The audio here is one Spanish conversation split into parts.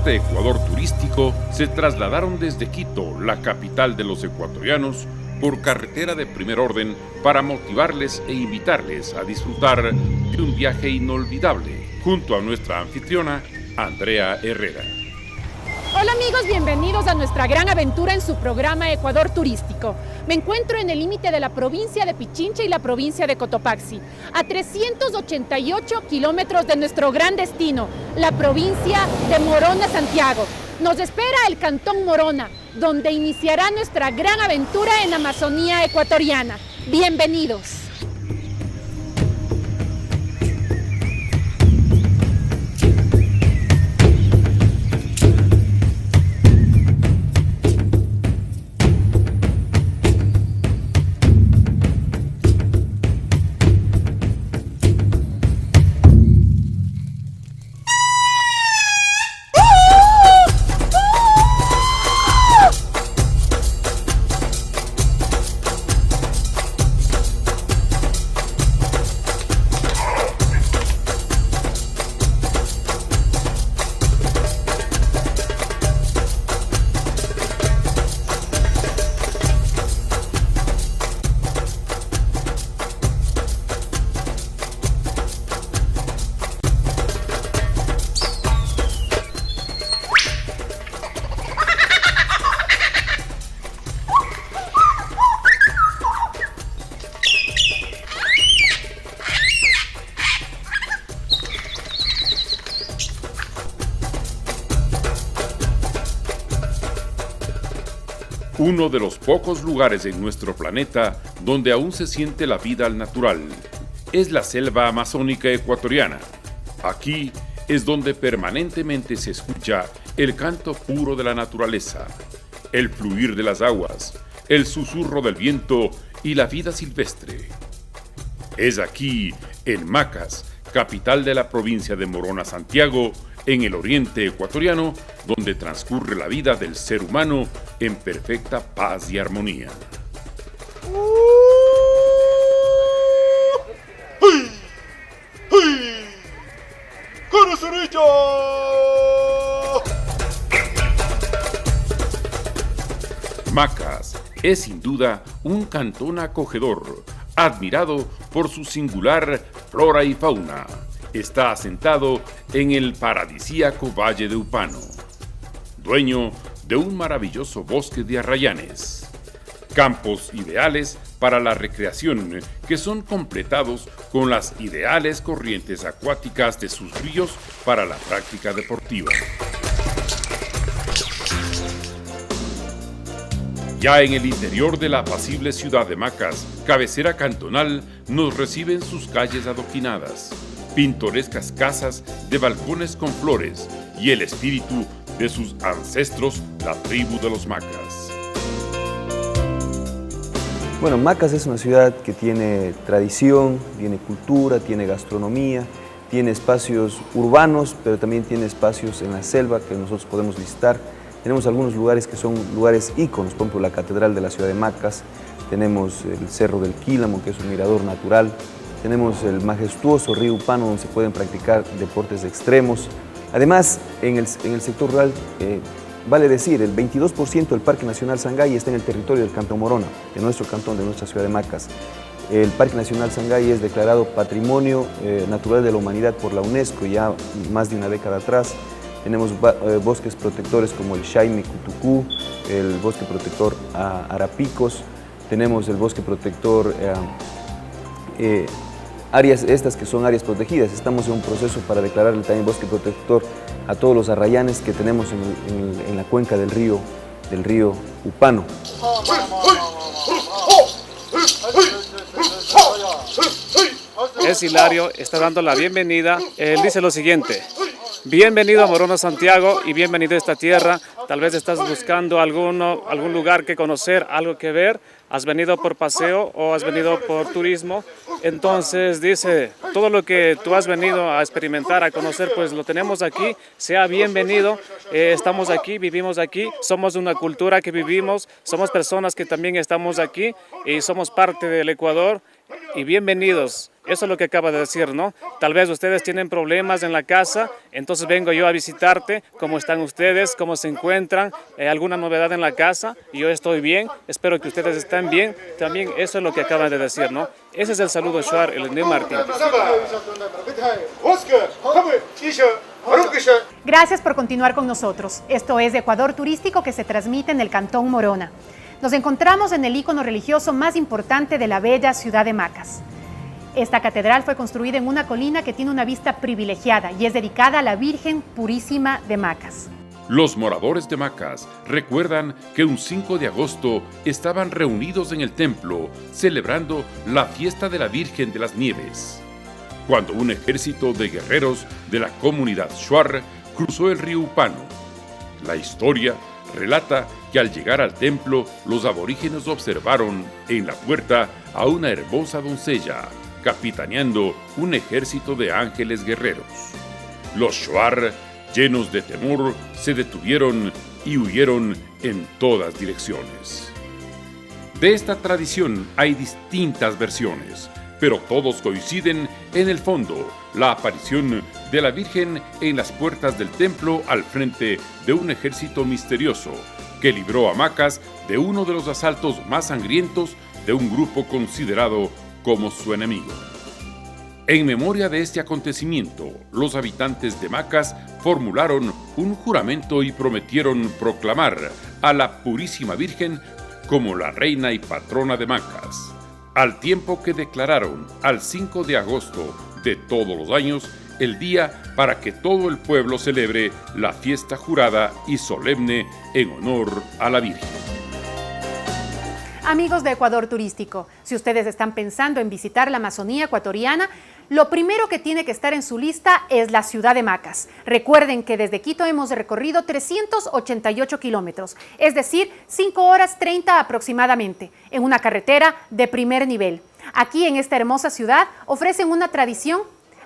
guías de Ecuador Turístico se trasladaron desde Quito, la capital de los ecuatorianos, por carretera de primer orden para motivarles e invitarles a disfrutar de un viaje inolvidable junto a nuestra anfitriona, Andrea Herrera. Hola amigos, bienvenidos a nuestra gran aventura en su programa Ecuador Turístico. Me encuentro en el límite de la provincia de Pichincha y la provincia de Cotopaxi, a 388 kilómetros de nuestro gran destino, la provincia de Morona, Santiago. Nos espera el Cantón Morona, donde iniciará nuestra gran aventura en Amazonía ecuatoriana. Bienvenidos. Uno de los pocos lugares en nuestro planeta donde aún se siente la vida al natural es la selva amazónica ecuatoriana. Aquí es donde permanentemente se escucha el canto puro de la naturaleza, el fluir de las aguas, el susurro del viento y la vida silvestre. Es aquí, en Macas, capital de la provincia de Morona, Santiago, en el oriente ecuatoriano, donde transcurre la vida del ser humano en perfecta paz y armonía. Macas es sin duda un cantón acogedor, admirado por su singular flora y fauna. Está asentado en el paradisíaco Valle de Upano, dueño de un maravilloso bosque de arrayanes, campos ideales para la recreación que son completados con las ideales corrientes acuáticas de sus ríos para la práctica deportiva. Ya en el interior de la apacible ciudad de Macas, cabecera cantonal, nos reciben sus calles adoquinadas, pintorescas casas de balcones con flores y el espíritu de sus ancestros, la tribu de los Macas. Bueno, Macas es una ciudad que tiene tradición, tiene cultura, tiene gastronomía, tiene espacios urbanos, pero también tiene espacios en la selva que nosotros podemos visitar. Tenemos algunos lugares que son lugares íconos, por ejemplo la Catedral de la ciudad de Macas, tenemos el Cerro del Quílamo, que es un mirador natural, tenemos el majestuoso río Upano, donde se pueden practicar deportes extremos. Además, en el sector rural, vale decir, el 22% del Parque Nacional Sangay está en el territorio del Cantón Morona, de nuestro cantón, de nuestra ciudad de Macas. El Parque Nacional Sangay es declarado Patrimonio Natural de la Humanidad por la UNESCO ya más de una década atrás. Tenemos bosques protectores como el Xaime Cutucú, el bosque protector Arapicos, tenemos el bosque protector áreas estas que son áreas protegidas. Estamos en un proceso para declararle también bosque protector a todos los arrayanes que tenemos en la cuenca del río Upano. Es Hilario, está dando la bienvenida. Él dice lo siguiente: bienvenido a Morona, Santiago, y bienvenido a esta tierra. Tal vez estás buscando algún lugar que conocer, algo que ver. Has venido por paseo o has venido por turismo. Entonces dice, todo lo que tú has venido a experimentar, a conocer, pues lo tenemos aquí. Sea bienvenido. Estamos aquí, vivimos aquí. Somos una cultura que vivimos. Somos personas que también estamos aquí y somos parte del Ecuador. Y bienvenidos. Eso es lo que acaba de decir, ¿no? Tal vez ustedes tienen problemas en la casa, entonces vengo yo a visitarte, cómo están ustedes, cómo se encuentran, alguna novedad en la casa, yo estoy bien, espero que ustedes estén bien, también eso es lo que acaban de decir, ¿no? Ese es el saludo Shuar, el de Martín. Gracias por continuar con nosotros. Esto es Ecuador Turístico, que se transmite en el Cantón Morona. Nos encontramos en el ícono religioso más importante de la bella ciudad de Macas. Esta catedral fue construida en una colina que tiene una vista privilegiada y es dedicada a la Virgen Purísima de Macas. Los moradores de Macas recuerdan que un 5 de agosto estaban reunidos en el templo celebrando la fiesta de la Virgen de las Nieves, cuando un ejército de guerreros de la comunidad Shuar cruzó el río Upano. La historia relata que al llegar al templo, los aborígenes observaron en la puerta a una hermosa doncella, capitaneando un ejército de ángeles guerreros. Los Shuar, llenos de temor, se detuvieron y huyeron en todas direcciones. De esta tradición hay distintas versiones, pero todos coinciden en el fondo, la aparición de la Virgen en las puertas del templo al frente de un ejército misterioso que libró a Macas de uno de los asaltos más sangrientos de un grupo considerado como su enemigo. En memoria de este acontecimiento, los habitantes de Macas formularon un juramento y prometieron proclamar a la Purísima Virgen como la reina y patrona de Macas, al tiempo que declararon al 5 de agosto de todos los años el día para que todo el pueblo celebre la fiesta jurada y solemne en honor a la Virgen. Amigos de Ecuador Turístico, si ustedes están pensando en visitar la Amazonía ecuatoriana, lo primero que tiene que estar en su lista es la ciudad de Macas. Recuerden que desde Quito hemos recorrido 388 kilómetros, es decir, 5 horas 30 aproximadamente, en una carretera de primer nivel. Aquí en esta hermosa ciudad ofrecen una tradición.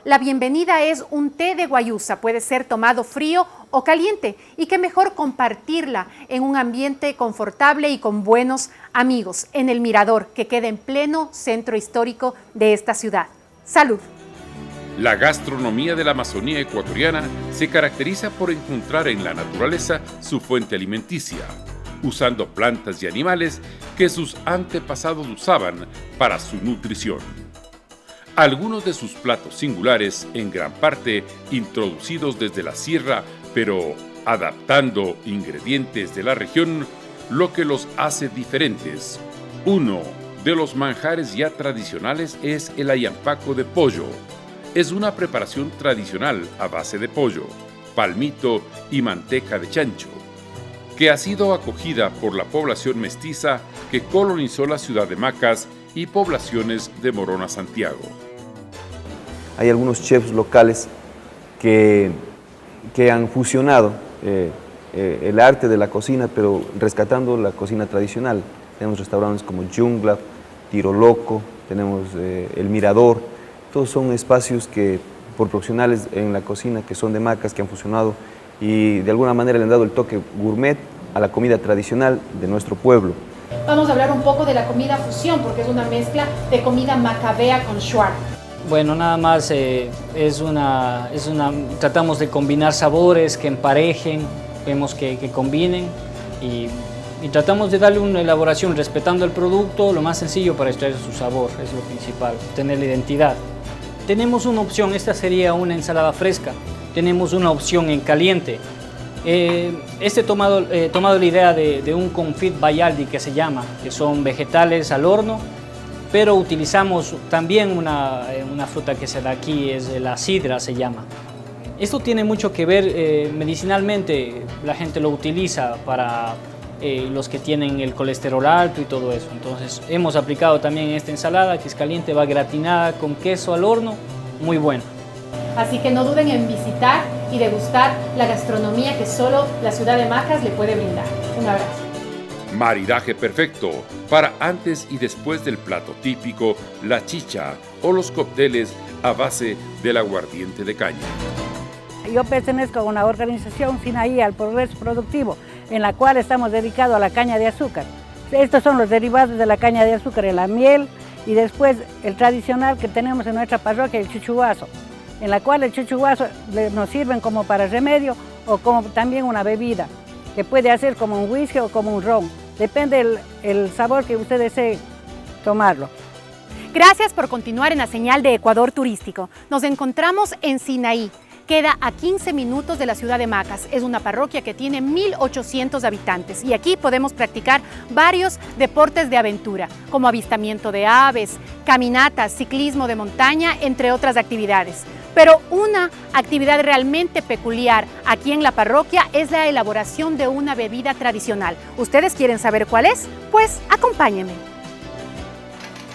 La bienvenida es un té de guayusa, puede ser tomado frío o caliente, y qué mejor compartirla en un ambiente confortable y con buenos amigos, en el Mirador, que queda en pleno centro histórico de esta ciudad. ¡Salud! La gastronomía de la Amazonía ecuatoriana se caracteriza por encontrar en la naturaleza su fuente alimenticia, usando plantas y animales que sus antepasados usaban para su nutrición. Algunos de sus platos singulares, en gran parte introducidos desde la sierra, pero adaptando ingredientes de la región, lo que los hace diferentes. Uno de los manjares ya tradicionales es el ayampaco de pollo. Es una preparación tradicional a base de pollo, palmito y manteca de chancho, que ha sido acogida por la población mestiza que colonizó la ciudad de Macas y poblaciones de Morona, Santiago. Hay algunos chefs locales que han fusionado el arte de la cocina, pero rescatando la cocina tradicional. Tenemos restaurantes como Jungla, Tiro Loco, tenemos El Mirador. Todos son espacios por profesionales en la cocina que son de Macas, que han fusionado y de alguna manera le han dado el toque gourmet a la comida tradicional de nuestro pueblo. Vamos a hablar un poco de la comida fusión, porque es una mezcla de comida macabea con shuar. Bueno, nada más tratamos de combinar sabores que emparejen, vemos que combinen y tratamos de darle una elaboración respetando el producto, lo más sencillo para extraer su sabor, es lo principal, tener la identidad. Tenemos una opción, esta sería una ensalada fresca, tenemos una opción en caliente. Tomado la idea de un confit bayaldi que se llama, que son vegetales al horno, pero utilizamos también una fruta que se da aquí, es la sidra se llama. Esto tiene mucho que ver medicinalmente, la gente lo utiliza para los que tienen el colesterol alto y todo eso. Entonces hemos aplicado también esta ensalada que es caliente, va gratinada con queso al horno, muy buena. Así que no duden en visitar y degustar la gastronomía que solo la ciudad de Macas le puede brindar. Un abrazo. Maridaje perfecto para antes y después del plato típico, la chicha o los cócteles a base del aguardiente de caña. Yo pertenezco a una organización Sinaí al Progreso Productivo, en la cual estamos dedicados a la caña de azúcar. Estos son los derivados de la caña de azúcar, la miel, Y después el tradicional que tenemos en nuestra parroquia, el chuchuazo, en la cual el chuchuazo nos sirven como para remedio o como también una bebida, que puede hacer como un whisky o como un ron. Depende el sabor que usted desee tomarlo. Gracias por continuar en la señal de Ecuador Turístico. Nos encontramos en Sinaí. Queda a 15 minutos de la ciudad de Macas. Es una parroquia que tiene 1.800 habitantes y aquí podemos practicar varios deportes de aventura, como avistamiento de aves, caminatas, ciclismo de montaña, entre otras actividades. Pero una actividad realmente peculiar aquí en la parroquia es la elaboración de una bebida tradicional. ¿Ustedes quieren saber cuál es? Pues acompáñenme.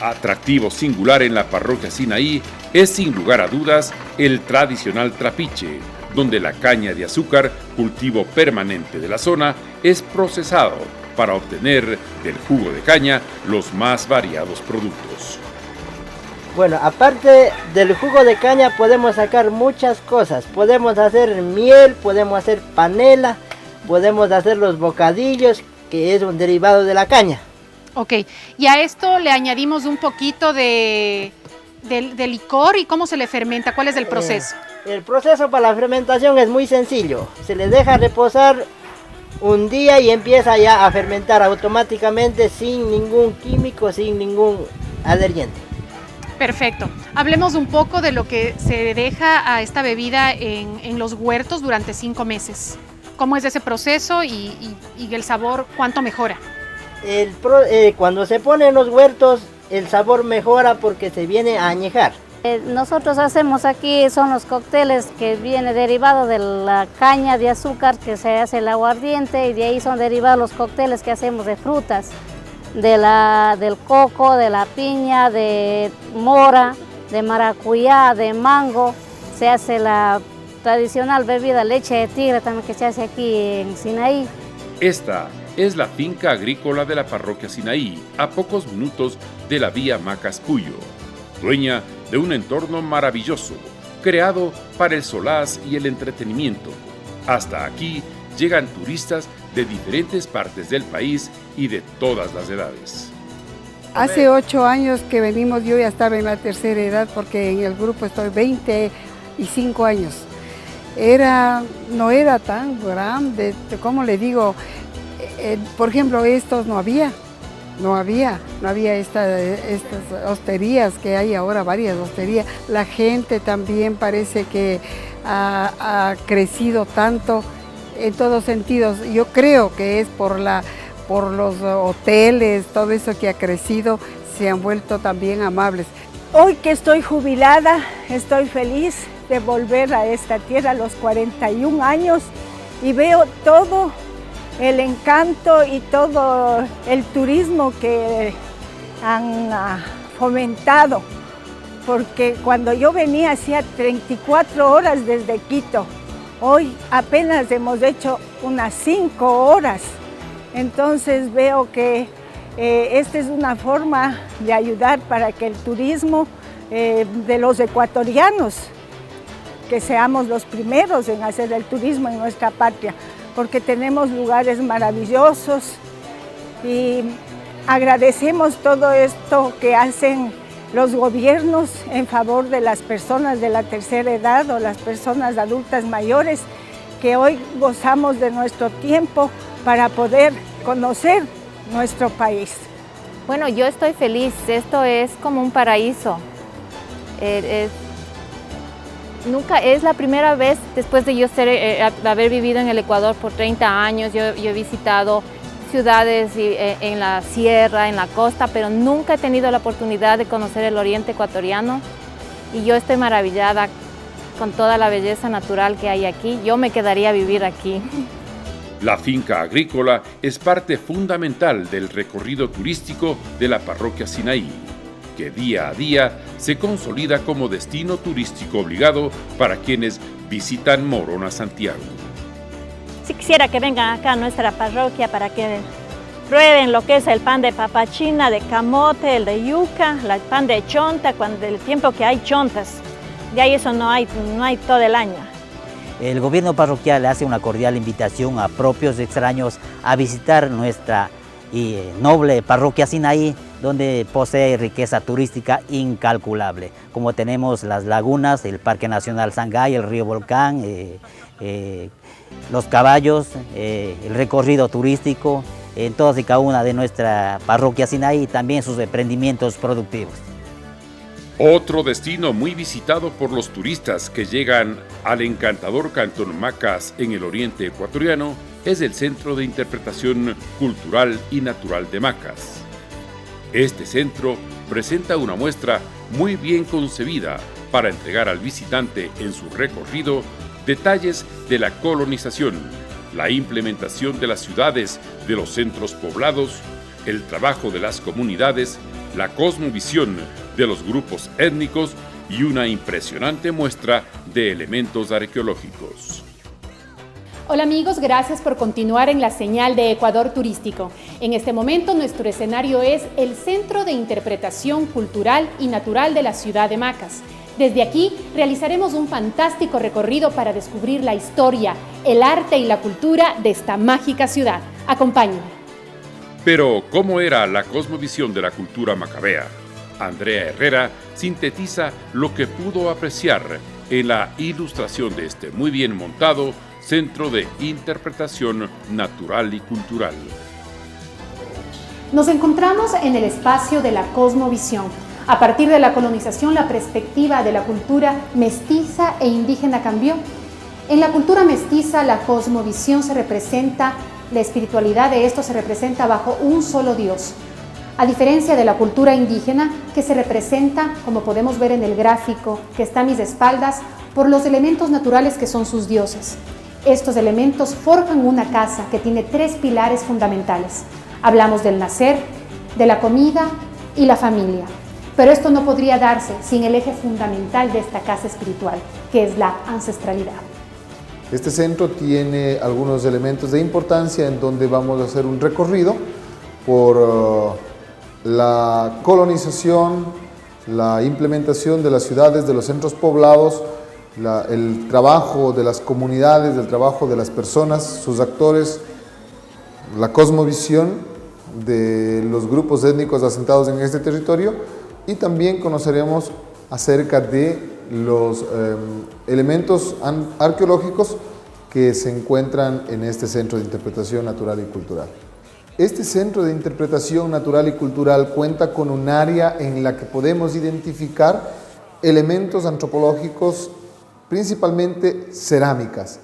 Atractivo singular en la parroquia Sinaí es sin lugar a dudas el tradicional trapiche, donde la caña de azúcar, cultivo permanente de la zona, es procesado para obtener del jugo de caña los más variados productos. Bueno, aparte del jugo de caña podemos sacar muchas cosas. Podemos hacer miel, podemos hacer panela, podemos hacer los bocadillos, que es un derivado de la caña. Ok, y a esto le añadimos un poquito de licor. ¿Y cómo se le fermenta? ¿Cuál es el proceso? El proceso para la fermentación es muy sencillo. Se le deja reposar un día y empieza ya a fermentar automáticamente sin ningún químico, sin ningún adherente. Perfecto. Hablemos un poco de lo que se deja a esta bebida en los huertos durante 5 meses. ¿Cómo es ese proceso y el sabor cuánto mejora? Cuando se pone en los huertos, el sabor mejora porque se viene a añejar. Nosotros hacemos aquí, son los cócteles que viene derivado de la caña de azúcar que se hace el aguardiente, y de ahí son derivados los cócteles que hacemos de frutas, del coco, de la piña, de mora, de maracuyá, de mango. Se hace la tradicional bebida leche de tigre también que se hace aquí en Sinaí. Esta es la finca agrícola de la parroquia Sinaí, a pocos minutos de la vía Macas-Puyo, dueña de un entorno maravilloso, creado para el solaz y el entretenimiento. Hasta aquí llegan turistas de diferentes partes del país y de todas las edades. Hace 8 años que venimos, yo ya estaba en la tercera edad porque en el grupo estoy 25 años. No era tan grande, como le digo, por ejemplo, estos no había estas hosterías que hay ahora, varias hosterías. La gente también parece que ha crecido tanto en todos sentidos. Yo creo que es por los hoteles, todo eso que ha crecido, se han vuelto también amables. Hoy que estoy jubilada, estoy feliz de volver a esta tierra a los 41 años y veo todo el encanto y todo el turismo que han fomentado, porque cuando yo venía hacía 34 horas desde Quito, hoy apenas hemos hecho unas 5 horas, entonces veo que esta es una forma de ayudar para que el turismo de los ecuatorianos, que seamos los primeros en hacer el turismo en nuestra patria, porque tenemos lugares maravillosos y agradecemos todo esto que hacen los gobiernos en favor de las personas de la tercera edad o las personas adultas mayores, que hoy gozamos de nuestro tiempo para poder conocer nuestro país. Bueno, yo estoy feliz, esto es como un paraíso. Es la primera vez después de yo haber vivido en el Ecuador por 30 años, yo he visitado ciudades en la sierra, en la costa, pero nunca he tenido la oportunidad de conocer el oriente ecuatoriano y yo estoy maravillada con toda la belleza natural que hay aquí. Yo me quedaría a vivir aquí. La finca agrícola es parte fundamental del recorrido turístico de la parroquia Sinaí, que día a día se consolida como destino turístico obligado para quienes visitan Morona, Santiago. Si quisiera que vengan acá a nuestra parroquia para que prueben lo que es el pan de papachina, de camote, el de yuca, el pan de chonta, cuando el tiempo que hay chontas. De ahí eso no hay todo el año. El gobierno parroquial hace una cordial invitación a propios extraños a visitar nuestra noble parroquia Sinaí, donde posee riqueza turística incalculable, como tenemos las lagunas, el Parque Nacional Sangay, el río Volcán, los caballos, el recorrido turístico en todas y cada una de nuestra parroquia Sinaí y también sus emprendimientos productivos. Otro destino muy visitado por los turistas que llegan al encantador Cantón Macas en el oriente ecuatoriano es el Centro de Interpretación Cultural y Natural de Macas. Este centro presenta una muestra muy bien concebida para entregar al visitante en su recorrido detalles de la colonización, la implementación de las ciudades, de los centros poblados, el trabajo de las comunidades, la cosmovisión de los grupos étnicos y una impresionante muestra de elementos arqueológicos. Hola amigos, gracias por continuar en la señal de Ecuador Turístico. En este momento nuestro escenario es el Centro de Interpretación Cultural y Natural de la ciudad de Macas. Desde aquí realizaremos un fantástico recorrido para descubrir la historia, el arte y la cultura de esta mágica ciudad. Acompáñenme. Pero, ¿cómo era la cosmovisión de la cultura macabea? Andrea Herrera sintetiza lo que pudo apreciar en la ilustración de este muy bien montado Centro de Interpretación Natural y Cultural. Nos encontramos en el espacio de la cosmovisión. A partir de la colonización, la perspectiva de la cultura mestiza e indígena cambió. En la cultura mestiza, la cosmovisión se representa, la espiritualidad de esto se representa bajo un solo Dios. A diferencia de la cultura indígena, que se representa, como podemos ver en el gráfico que está a mis espaldas, por los elementos naturales que son sus dioses. Estos elementos forjan una casa que tiene 3 pilares fundamentales. Hablamos del nacer, de la comida y la familia. Pero esto no podría darse sin el eje fundamental de esta casa espiritual, que es la ancestralidad. Este centro tiene algunos elementos de importancia en donde vamos a hacer un recorrido por la colonización, la implementación de las ciudades, de los centros poblados, el trabajo de las comunidades, el trabajo de las personas, sus actores, la cosmovisión de los grupos étnicos asentados en este territorio, y también conoceremos acerca de los elementos arqueológicos que se encuentran en este Centro de Interpretación Natural y Cultural. Este Centro de Interpretación Natural y Cultural cuenta con un área en la que podemos identificar elementos antropológicos, principalmente cerámicas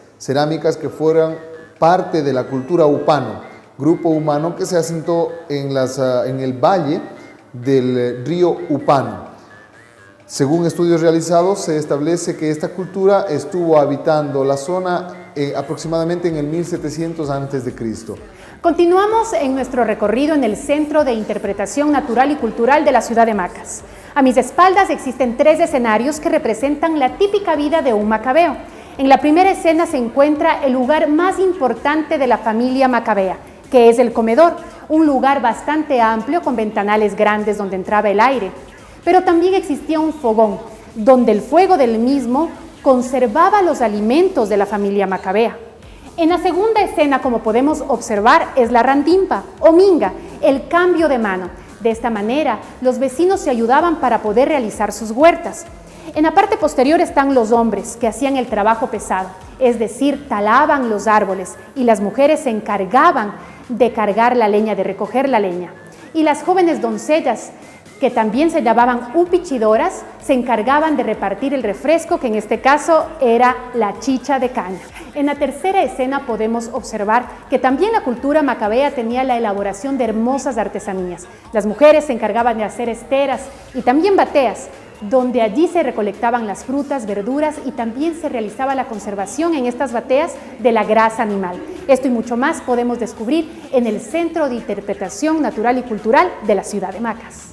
que fueran parte de la cultura upano, grupo humano que se asentó en el valle del río Upano. Según estudios realizados, se establece que esta cultura estuvo habitando la zona aproximadamente en el 1700 a.C. Continuamos en nuestro recorrido en el Centro de Interpretación Natural y Cultural de la ciudad de Macas. A mis espaldas existen 3 escenarios que representan la típica vida de un macabeo. En la primera escena se encuentra el lugar más importante de la familia macabea, que es el comedor, un lugar bastante amplio con ventanales grandes donde entraba el aire. Pero también existía un fogón, donde el fuego del mismo conservaba los alimentos de la familia macabea. En la segunda escena, como podemos observar, es la randimpa o minga, el cambio de mano. De esta manera, los vecinos se ayudaban para poder realizar sus huertas. En la parte posterior están los hombres, que hacían el trabajo pesado, es decir, talaban los árboles, y las mujeres se encargaban de cargar la leña, de recoger la leña. Y las jóvenes doncellas, que también se llamaban upichidoras, se encargaban de repartir el refresco, que en este caso era la chicha de caña. En la tercera escena podemos observar que también la cultura macabea tenía la elaboración de hermosas artesanías. Las mujeres se encargaban de hacer esteras y también bateas, donde allí se recolectaban las frutas, verduras y también se realizaba la conservación en estas bateas de la grasa animal. Esto y mucho más podemos descubrir en el Centro de Interpretación Natural y Cultural de la ciudad de Macas.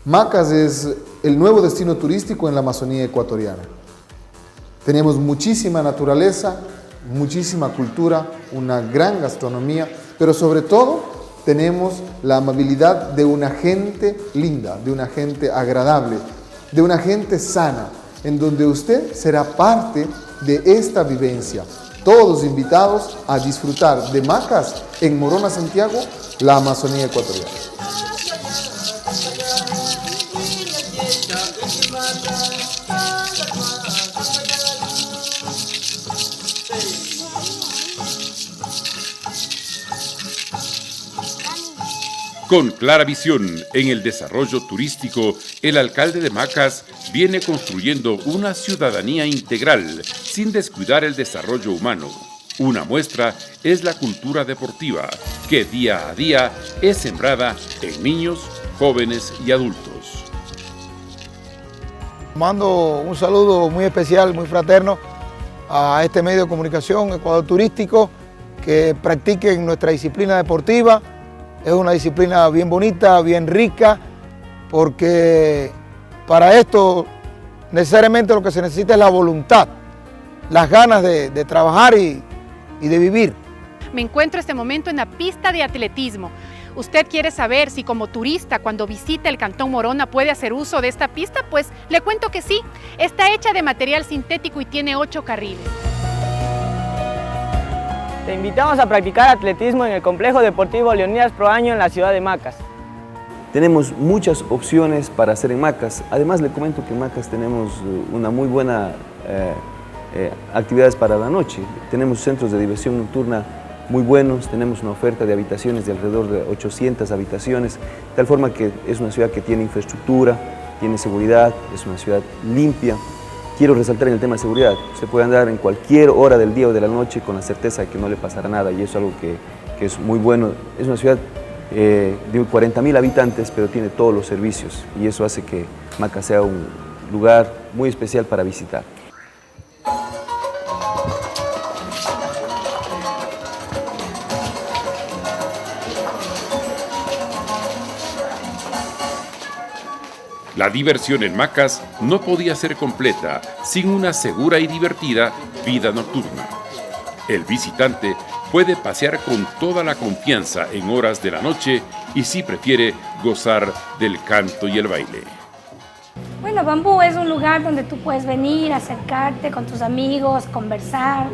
Macas es el nuevo destino turístico en la Amazonía ecuatoriana. Tenemos muchísima naturaleza, muchísima cultura, una gran gastronomía, pero sobre todo tenemos la amabilidad de una gente linda, de una gente agradable, de una gente sana, en donde usted será parte de esta vivencia. Todos invitados a disfrutar de Macas en Morona, Santiago, la Amazonía ecuatoriana. Con clara visión en el desarrollo turístico, el alcalde de Macas viene construyendo una ciudadanía integral sin descuidar el desarrollo humano. Una muestra es la cultura deportiva, que día a día es sembrada en niños, jóvenes y adultos. Mando un saludo muy especial, muy fraterno a este medio de comunicación, Ecuador Turístico, que practiquen nuestra disciplina deportiva. Es una disciplina bien bonita, bien rica, porque para esto necesariamente lo que se necesita es la voluntad, las ganas de trabajar y de vivir. Me encuentro en este momento en la pista de atletismo. ¿Usted quiere saber si como turista cuando visita el Cantón Morona puede hacer uso de esta pista? Pues le cuento que sí. Está hecha de material sintético y tiene 8 carriles. Te invitamos a practicar atletismo en el Complejo Deportivo Leonidas Proaño en la ciudad de Macas. Tenemos muchas opciones para hacer en Macas. Además, le comento que en Macas tenemos una muy buena actividades para la noche. Tenemos centros de diversión nocturna muy buenos, tenemos una oferta de habitaciones de alrededor de 800 habitaciones, de tal forma que es una ciudad que tiene infraestructura, tiene seguridad, es una ciudad limpia. Quiero resaltar en el tema de seguridad, usted puede andar en cualquier hora del día o de la noche con la certeza de que no le pasará nada, y eso es algo que es muy bueno. Es una ciudad de 40.000 habitantes, pero tiene todos los servicios, y eso hace que Macas sea un lugar muy especial para visitar. La diversión en Macas no podía ser completa sin una segura y divertida vida nocturna. El visitante puede pasear con toda la confianza en horas de la noche y, si prefiere, gozar del canto y el baile. Bueno, Bambú es un lugar donde tú puedes venir, acercarte con tus amigos, conversar,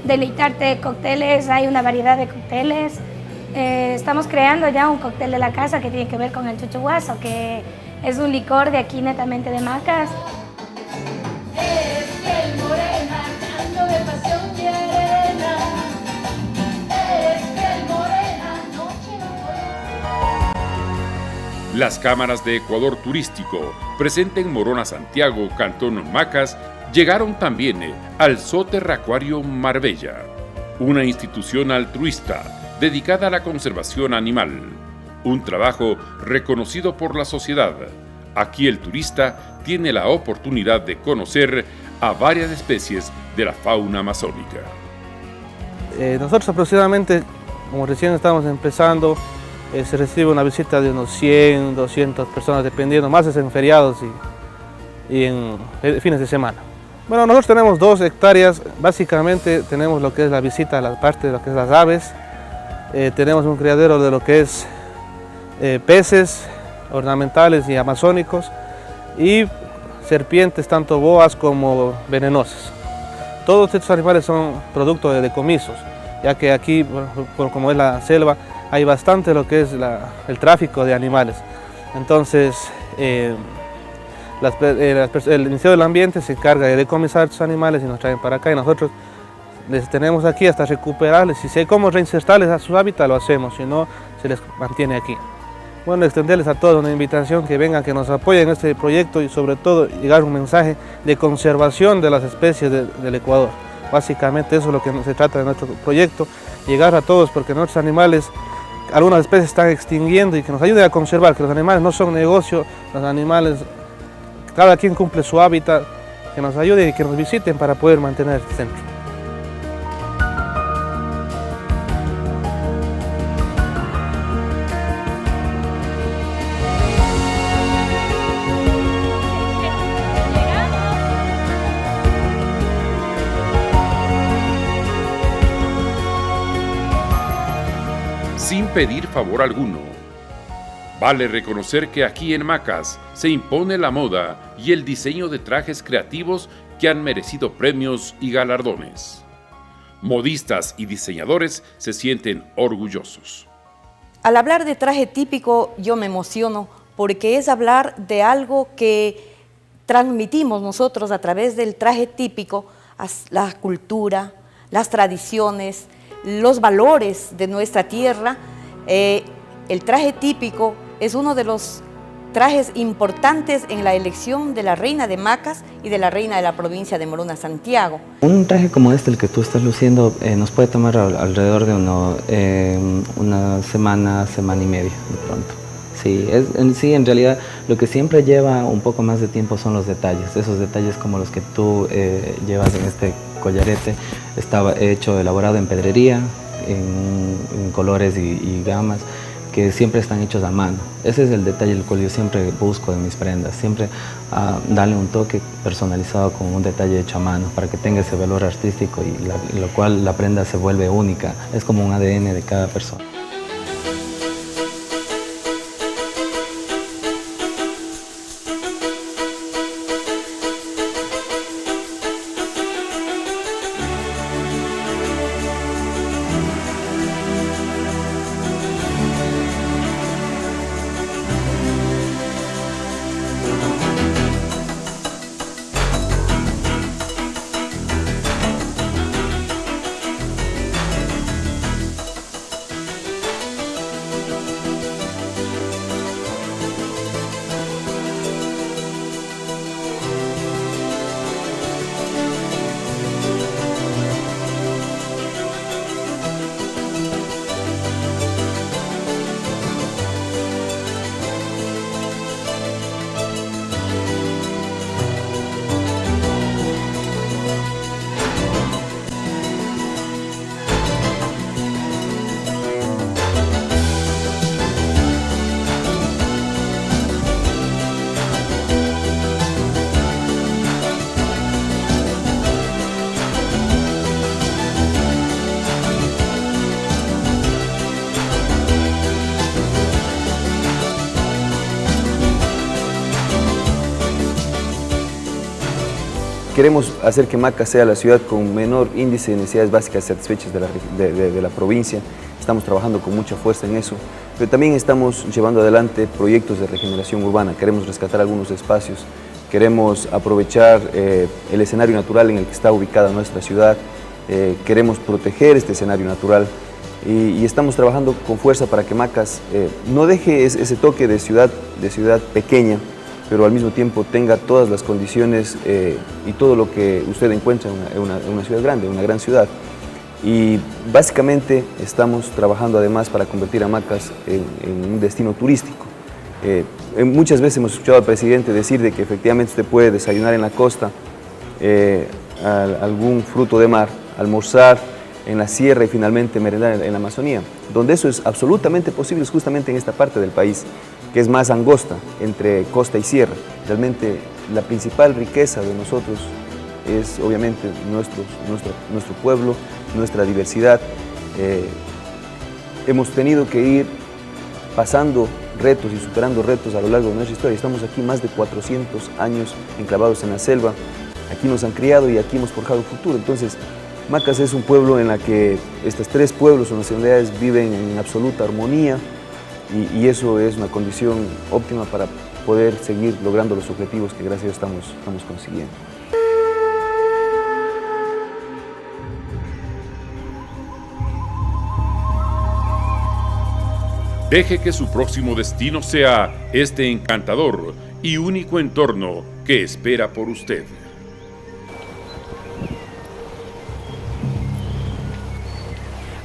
deleitarte de cócteles. Hay una variedad de cócteles. Estamos creando ya un cóctel de la casa que tiene que ver con el chuchuguazo, que es un licor de aquí netamente de Macas. Las cámaras de Ecuador Turístico, presente en Morona, Santiago, Cantón Macas, llegaron también al Zooterracuario Marbella, una institución altruista dedicada a la conservación animal. Un trabajo reconocido por la sociedad. Aquí el turista tiene la oportunidad de conocer a varias especies de la fauna amazónica. Nosotros aproximadamente, como recién estamos empezando, se recibe una visita de unos 100, 200 personas, dependiendo, más es en feriados y en fines de semana. Bueno, nosotros tenemos 2 hectáreas, básicamente tenemos lo que es la visita a la parte de lo que es las aves, tenemos un criadero de lo que es peces ornamentales y amazónicos y serpientes, tanto boas como venenosas. Todos estos animales son producto de decomisos, ya que aquí, como es la selva, hay bastante lo que es el tráfico de animales. Entonces, el Ministerio del Ambiente se encarga de decomisar estos animales y nos traen para acá, y nosotros les tenemos aquí hasta recuperarles. Si sé cómo reinsertarles a su hábitat, lo hacemos, si no, se les mantiene aquí. Bueno, extenderles a todos una invitación que vengan, que nos apoyen en este proyecto y sobre todo llegar un mensaje de conservación de las especies del Ecuador. Básicamente eso es lo que se trata de nuestro proyecto, llegar a todos, porque nuestros animales, algunas especies están extinguiendo, y que nos ayuden a conservar, que los animales no son negocio, los animales, cada quien cumple su hábitat, que nos ayuden y que nos visiten para poder mantener este centro. Sin pedir favor alguno. Vale reconocer que aquí en Macas se impone la moda y el diseño de trajes creativos que han merecido premios y galardones. Modistas y diseñadores se sienten orgullosos. Al hablar de traje típico yo me emociono, porque es hablar de algo que transmitimos nosotros a través del traje típico la cultura, las tradiciones, los valores de nuestra tierra. El traje típico es uno de los trajes importantes en la elección de la reina de Macas y de la reina de la provincia de Morona Santiago. Un traje como este, el que tú estás luciendo, nos puede tomar alrededor de una semana, semana y media de pronto. Sí, en realidad lo que siempre lleva un poco más de tiempo son los detalles. Esos detalles como los que tú llevas en este collarete, estaba elaborado en pedrería, en colores y gamas, que siempre están hechos a mano. Ese es el detalle el cual yo siempre busco en mis prendas, siempre darle un toque personalizado con un detalle hecho a mano para que tenga ese valor artístico y lo cual la prenda se vuelve única, es como un ADN de cada persona. Queremos hacer que Macas sea la ciudad con menor índice de necesidades básicas satisfechas de la provincia. Estamos trabajando con mucha fuerza en eso, pero también estamos llevando adelante proyectos de regeneración urbana. Queremos rescatar algunos espacios, queremos aprovechar el escenario natural en el que está ubicada nuestra ciudad, queremos proteger este escenario natural y estamos trabajando con fuerza para que Macas no deje ese toque de ciudad pequeña, pero al mismo tiempo tenga todas las condiciones y todo lo que usted encuentra en una ciudad grande, una gran ciudad. Y básicamente estamos trabajando además para convertir a Macas en un destino turístico. Muchas veces hemos escuchado al presidente decir de que efectivamente usted puede desayunar en la costa, algún fruto de mar, almorzar en la sierra y finalmente merendar en la Amazonía. Donde eso es absolutamente posible es justamente en esta parte del país, que es más angosta entre costa y sierra. Realmente la principal riqueza de nosotros es obviamente nuestro pueblo, nuestra diversidad. Hemos tenido que ir pasando retos y superando retos a lo largo de nuestra historia. Estamos aquí más de 400 años enclavados en la selva, aquí nos han criado y aquí hemos forjado el futuro. Entonces, Macas es un pueblo en la que estos tres pueblos o nacionalidades viven en absoluta armonía, y eso es una condición óptima para poder seguir logrando los objetivos que gracias a Dios estamos consiguiendo. Deje que su próximo destino sea este encantador y único entorno que espera por usted.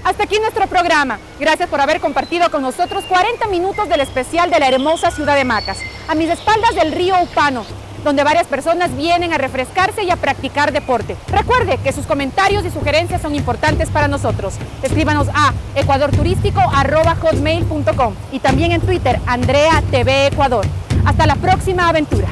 Hasta aquí nuestro programa. Gracias por haber compartido con nosotros 40 minutos del especial de la hermosa ciudad de Macas, a mis espaldas del río Upano, donde varias personas vienen a refrescarse y a practicar deporte. Recuerde que sus comentarios y sugerencias son importantes para nosotros. Escríbanos a ecuadorturístico@hotmail.com y también en Twitter, Andrea TV Ecuador. Hasta la próxima aventura.